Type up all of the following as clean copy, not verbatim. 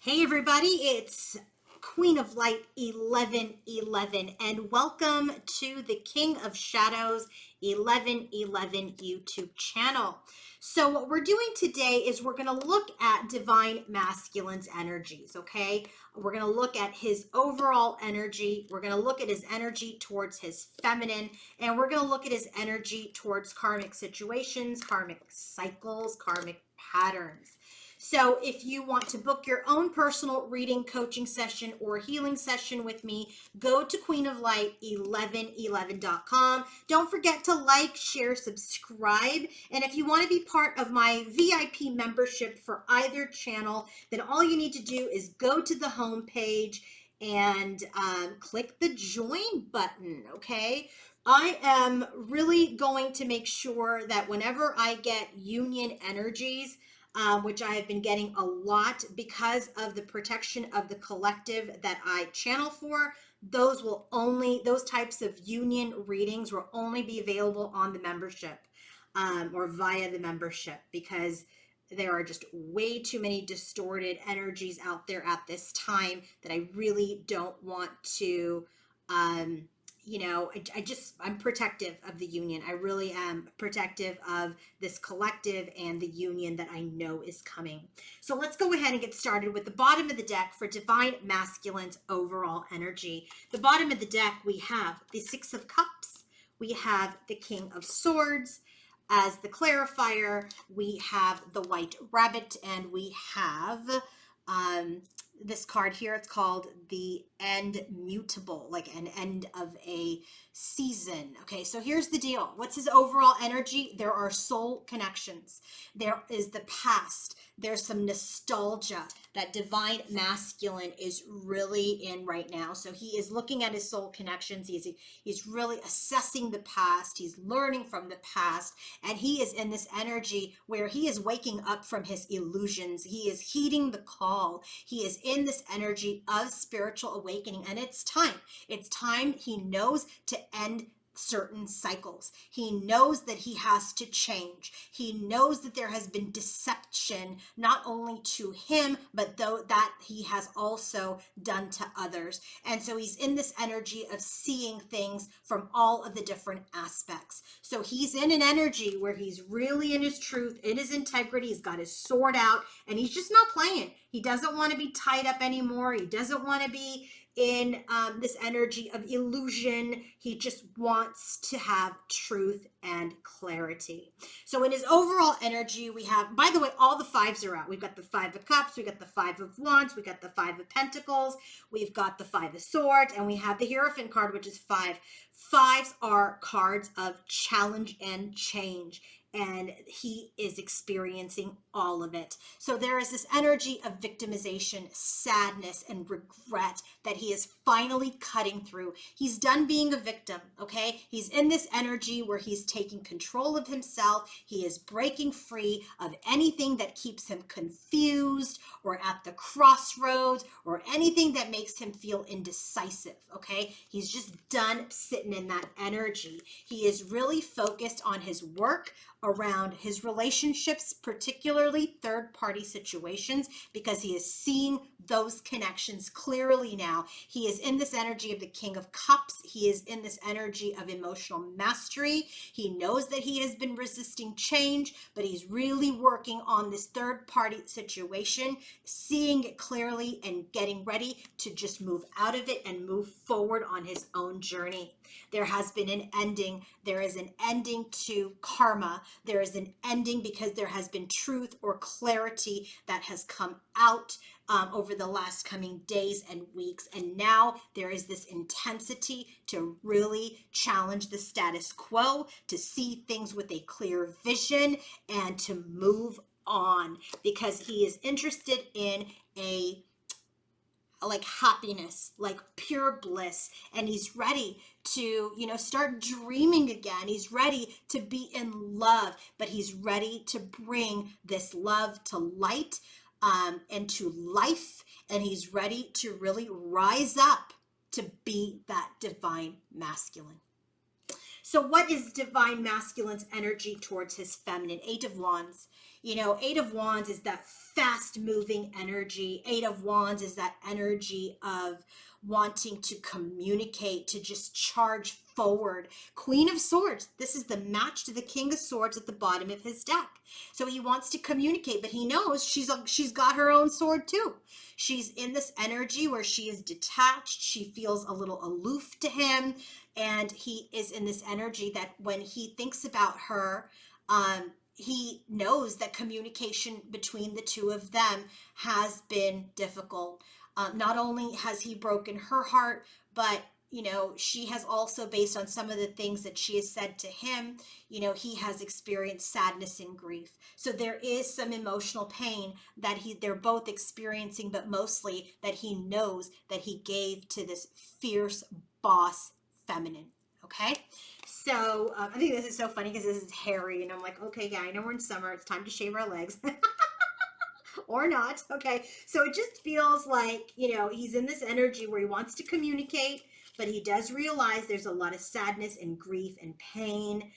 Hey everybody, it's Queen of Light 1111 and welcome to the King of Shadows 1111 YouTube channel. So what we're doing today is we're going to look at Divine Masculine's energies, okay? We're going to look at his overall energy. We're going to look at his energy towards his feminine, and we're going to look at his energy towards karmic situations, karmic cycles, karmic patterns. So if you want to book your own personal reading, coaching session, or healing session with me, go to queenoflight1111.com. Don't forget to like, share, subscribe. And if you want to be part of my VIP membership for either channel, then all you need to do is go to the home page and click the join button, okay? I am really going to make sure that whenever I get union energies, which I have been getting a lot because of the protection of the collective that I channel for. Those types of union readings will only be available on the membership or via the membership because there are just way too many distorted energies out there at this time that I really don't want to I'm protective of the union. I really am protective of this collective and the union that I know is coming. So let's go ahead and get started with the bottom of the deck for Divine Masculine's overall energy. The bottom of the deck, we have the Six of Cups, we have the King of Swords. As the clarifier, we have the White Rabbit, and we have this card here. It's called the End Mutable, like an end of a season. Okay, so here's the deal. What's his overall energy? There are soul connections. There is the past. There's some nostalgia that Divine Masculine is really in right now. So he is looking at his soul connections. He's really assessing the past. He's learning from the past. And he is in this energy where he is waking up from his illusions. He is heeding the call. He is in this energy of spiritual awakening. And it's time. It's time. He knows to end certain cycles. He knows that he has to change. He knows that there has been deception, not only to him, but though that he has also done to others. And so he's in this energy of seeing things from all of the different aspects. So he's in an energy where he's really in his truth, in his integrity. He's got his sword out and he's just not playing. He doesn't want to be tied up anymore. He doesn't want to be in this energy of illusion. He just wants to have truth and clarity. So in his overall energy, we have, by the way, all the fives are out. We've got the Five of Cups, we got the Five of Wands, we got the Five of Pentacles, we've got the Five of Swords, and we have the Hierophant card, which is five. Fives are cards of challenge and change, and he is experiencing all of it. So there is this energy of victimization, sadness, and regret that he is finally cutting through. He's done being a victim, okay? He's in this energy where he's taking control of himself. He is breaking free of anything that keeps him confused or at the crossroads or anything that makes him feel indecisive, okay? He's just done sitting in that energy. He is really focused on his work, around his relationships, particularly third-party situations, because he is seeing those connections clearly now. He is in this energy of the King of Cups. He is in this energy of emotional mastery. He knows that he has been resisting change, but he's really working on this third-party situation, seeing it clearly and getting ready to just move out of it and move forward on his own journey. There has been an ending. There is an ending to karma. There is an ending because there has been truth or clarity that has come out over the last coming days and weeks. And now there is this intensity to really challenge the status quo, to see things with a clear vision, and to move on because he is interested in like happiness, like pure bliss, and he's ready to start dreaming again. He's ready to be in love, but he's ready to bring this love to light and to life, and he's ready to really rise up to be that divine masculine. So what is divine masculine's energy towards his feminine? Eight of Wands. You know, Eight of Wands is that fast moving energy. Eight of Wands is that energy of wanting to communicate, to just charge forward. Queen of Swords. This is the match to the King of Swords at the bottom of his deck. So he wants to communicate, but he knows she's got her own sword too. She's in this energy where she is detached. She feels a little aloof to him. And he is in this energy that when he thinks about her, he knows that communication between the two of them has been difficult. Not only has he broken her heart, but you know, she has also, based on some of the things that she has said to him, you know, he has experienced sadness and grief. So there is some emotional pain that they're both experiencing, but mostly that he knows that he gave to this fierce boss feminine. Okay. So I think this is so funny because this is hairy and I'm like, okay, yeah, I know we're in summer. It's time to shave our legs. Or not. Okay. So it just feels like, you know, he's in this energy where he wants to communicate, but he does realize there's a lot of sadness and grief and pain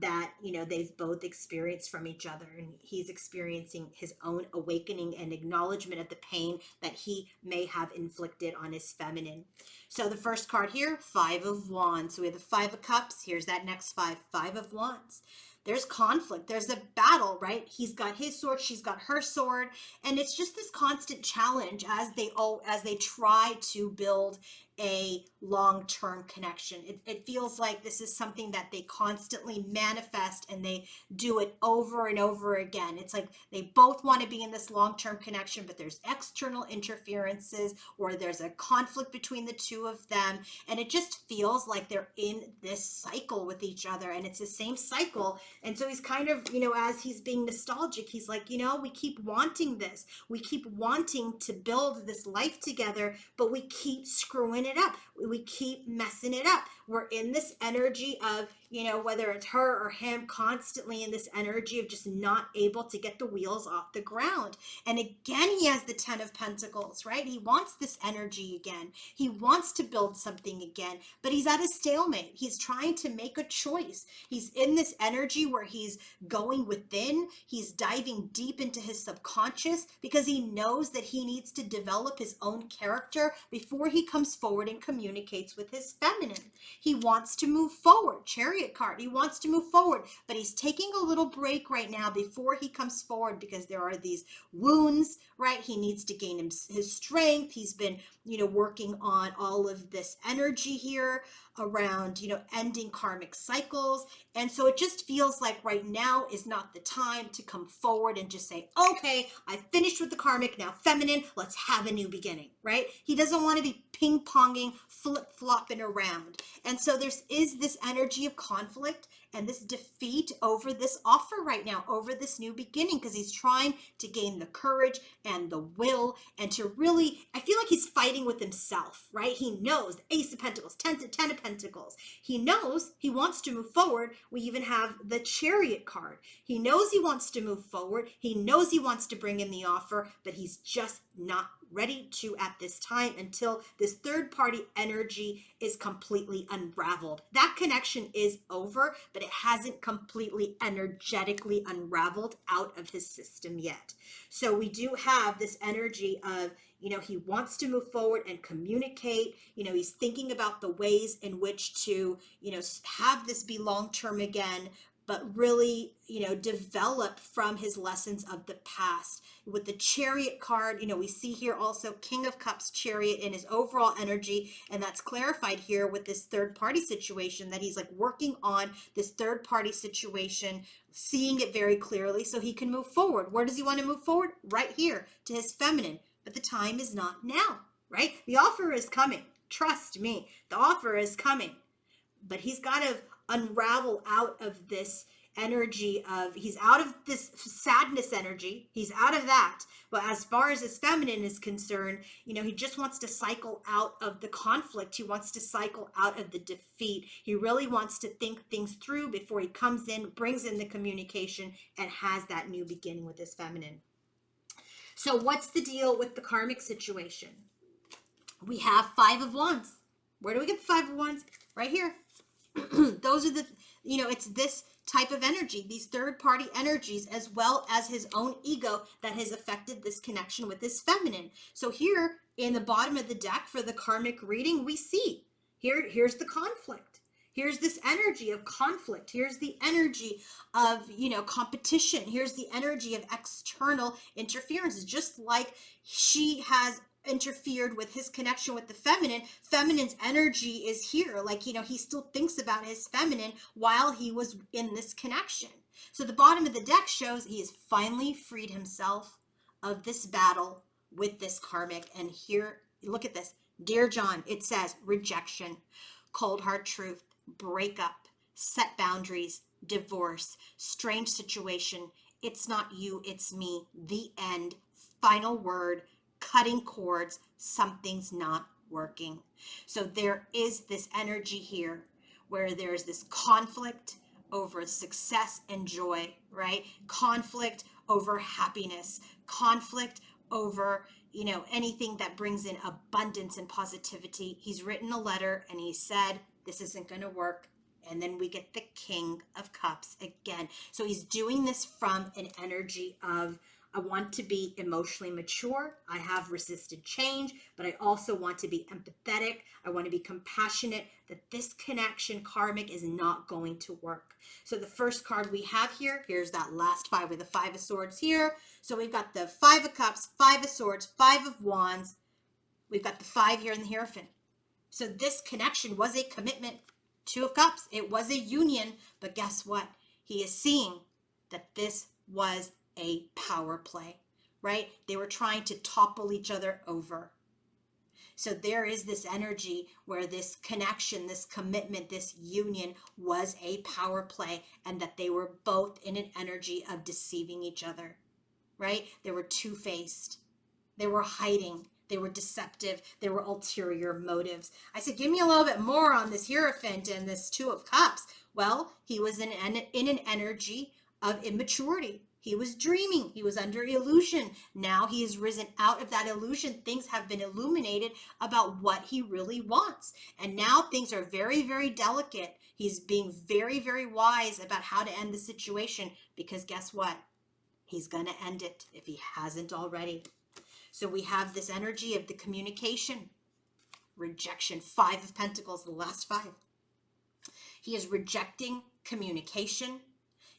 that, you know, they've both experienced from each other. And he's experiencing his own awakening and acknowledgement of the pain that he may have inflicted on his feminine. So the first card here, Five of Wands. So we have the Five of Cups. Here's that next five, Five of Wands. There's conflict. There's a battle, right? He's got his sword, she's got her sword, and it's just this constant challenge as they try to build a long-term connection. It feels like this is something that they constantly manifest and they do it over and over again. It's like they both want to be in this long-term connection, but there's external interferences or there's a conflict between the two of them. And it just feels like they're in this cycle with each other and it's the same cycle. And so he's kind of, you know, as he's being nostalgic, he's like, you know, we keep wanting this. We keep wanting to build this life together, but we keep screwing it up. We keep messing it up. We're in this energy of, you know, whether it's her or him, constantly in this energy of just not able to get the wheels off the ground. And again, he has the Ten of Pentacles, right? He wants this energy again. He wants to build something again, but he's at a stalemate. He's trying to make a choice. He's in this energy where he's going within. He's diving deep into his subconscious because he knows that he needs to develop his own character before he comes forward and communicates with his feminine. He wants to move forward. Chariot card. He wants to move forward, but he's taking a little break right now before he comes forward because there are these wounds, right? He needs to gain his strength. He's been, you know, working on all of this energy here around, you know, ending karmic cycles. And so it just feels like right now is not the time to come forward and just say, okay, I finished with the karmic, now feminine, let's have a new beginning, right? He doesn't want to be ping-ponging, flip-flopping around. And so there is this energy of conflict and this defeat over this offer right now, over this new beginning, because he's trying to gain the courage and the will and to really, I feel like he's fighting with himself, right? He knows the Ace of Pentacles, Ten of Pentacles. He knows he wants to move forward. We even have the Chariot card. He knows he wants to move forward. He knows he wants to bring in the offer, but he's just not ready to at this time until this third party energy is completely unraveled. That connection is over, but it hasn't completely energetically unraveled out of his system yet. So we do have this energy of, you know, he wants to move forward and communicate. You know, he's thinking about the ways in which to, you know, have this be long-term again, but really, you know, develop from his lessons of the past. With the Chariot card, you know, we see here also King of Cups, Chariot in his overall energy, and that's clarified here with this third party situation that he's like working on this third party situation, seeing it very clearly so he can move forward. Where does he want to move forward? Right here to his feminine, but the time is not now, right? The offer is coming. Trust me, the offer is coming, but he's got to unravel out of this energy of, he's out of this sadness energy, he's out of that, but as far as his feminine is concerned, you know, he just wants to cycle out of the conflict. He wants to cycle out of the defeat. He really wants to think things through before he comes in, brings in the communication, and has that new beginning with his feminine. So what's the deal with the karmic situation? We have Five of Wands. Where do we get the Five of Wands? Right here. Those are the, it's this type of energy, these third party energies, as well as his own ego that has affected this connection with this feminine. So here in the bottom of the deck for the karmic reading, we see here's the conflict. Here's this energy of conflict. Here's the energy of, competition. Here's the energy of external interference. Just like she has interfered with his connection with the feminine's energy is here. Like, he still thinks about his feminine while he was in this connection. So the bottom of the deck shows he has finally freed himself of this battle with this karmic. And here, look at this. Dear John, it says rejection, cold hard truth, breakup, set boundaries, divorce, strange situation. It's not you, it's me. The end. Final word. Cutting cords, something's not working. So there is this energy here where there's this conflict over success and joy, right? Conflict over happiness, conflict over, anything that brings in abundance and positivity. He's written a letter and he said, this isn't going to work. And then we get the King of Cups again. So he's doing this from an energy of, I want to be emotionally mature. I have resisted change, but I also want to be empathetic. I want to be compassionate, that this connection karmic is not going to work. So the first card we have here, here's that last five with the Five of Swords here. So we've got the Five of Cups, Five of Swords, Five of Wands. We've got the 5 here in the Hierophant. So this connection was a commitment. 2 of Cups, it was a union, but guess what? He is seeing that this was a power play, right? They were trying to topple each other over. So there is this energy where this connection, this commitment, this union was a power play, and that they were both in an energy of deceiving each other, right? They were two-faced. They were hiding. They were deceptive. There were ulterior motives. I said, give me a little bit more on this Hierophant and this 2 of Cups. Well, he was in an energy of immaturity. He was dreaming. He was under illusion. Now he has risen out of that illusion. Things have been illuminated about what he really wants. And now things are very, very delicate. He's being very, very wise about how to end the situation, because guess what? He's going to end it if he hasn't already. So we have this energy of the communication, rejection, 5 of Pentacles, the last 5. He is rejecting communication.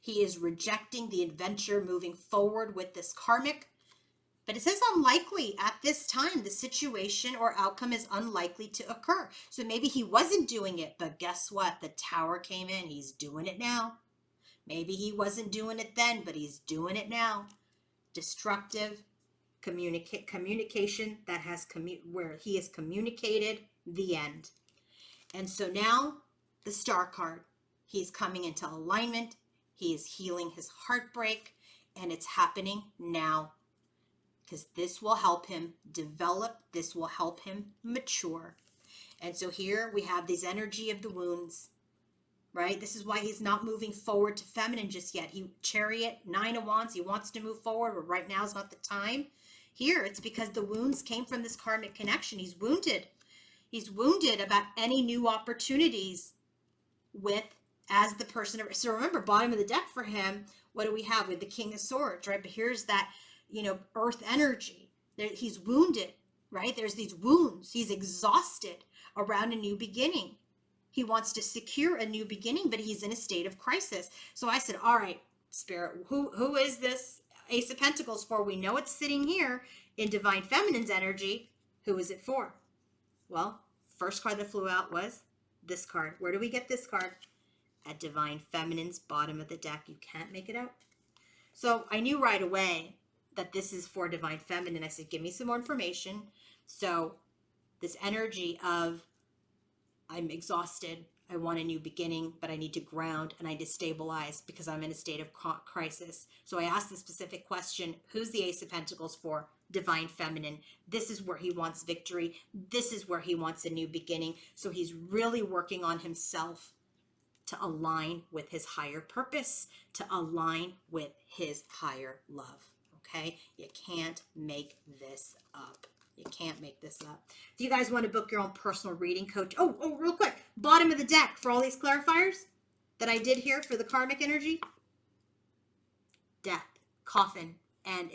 He is rejecting the adventure moving forward with this karmic. But it says unlikely at this time. The situation or outcome is unlikely to occur. So maybe he wasn't doing it, but guess what? The Tower came in. He's doing it now. Maybe he wasn't doing it then, but he's doing it now. Destructive communication that has where he has communicated the end. And so now the Star card. He's coming into alignment. He is healing his heartbreak, and it's happening now, because this will help him develop. This will help him mature. And so here we have this energy of the wounds, right? This is why he's not moving forward to feminine just yet. Chariot, 9 of Wands, he wants to move forward, but right now is not the time. Here, it's because the wounds came from this karmic connection. He's wounded. He's wounded about any new opportunities with as the person. So remember, bottom of the deck for him, what do we have with the King of Swords, right? But here's that, earth energy. He's wounded, right? There's these wounds. He's exhausted around a new beginning. He wants to secure a new beginning, but he's in a state of crisis. So I said, all right, Spirit, who is this Ace of Pentacles for? We know it's sitting here in Divine Feminine's energy. Who is it for? Well, first card that flew out was this card. Where do we get this card? At Divine Feminine's bottom of the deck. You can't make it out. So I knew right away that this is for Divine Feminine. I said, give me some more information. So this energy of, I'm exhausted, I want a new beginning, but I need to ground and I destabilize because I'm in a state of crisis. So I asked the specific question, who's the Ace of Pentacles for? Divine Feminine. This is where he wants victory. This is where he wants a new beginning. So he's really working on himself to align with his higher purpose, to align with his higher love. Okay? You can't make this up. You can't make this up. If you guys want to book your own personal reading coach, real quick, bottom of the deck for all these clarifiers that I did here for the karmic energy, death, coffin, and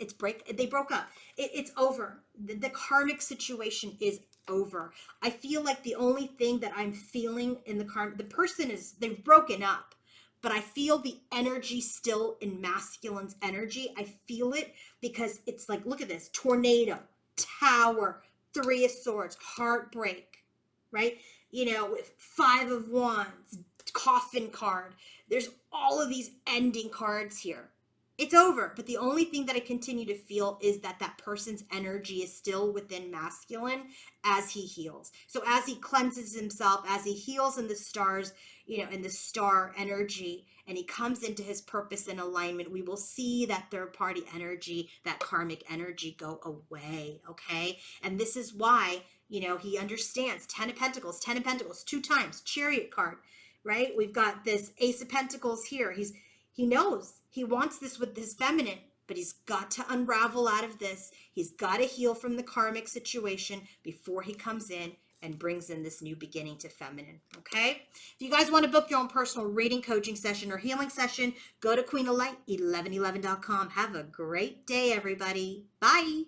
they broke up. It's over. The karmic situation is over. I feel like the only thing that I'm feeling in the person they've broken up, but I feel the energy still in masculine's energy. I feel it because it's like, look at this, tornado, Tower, Three of Swords, heartbreak, right? With Five of Wands, coffin card. There's all of these ending cards here. It's over, but the only thing that I continue to feel is that person's energy is still within masculine as he heals. So as he cleanses himself, as he heals in the stars, in the star energy, and he comes into his purpose and alignment, we will see that third party energy, that karmic energy go away, okay? And this is why, he understands 10 of Pentacles, 2 times, Chariot card, right? We've got this Ace of Pentacles here. He knows he wants this with his feminine, but he's got to unravel out of this. He's got to heal from the karmic situation before he comes in and brings in this new beginning to feminine, okay? If you guys want to book your own personal reading, coaching session, or healing session, go to queenoflight1111.com. Have a great day, everybody. Bye.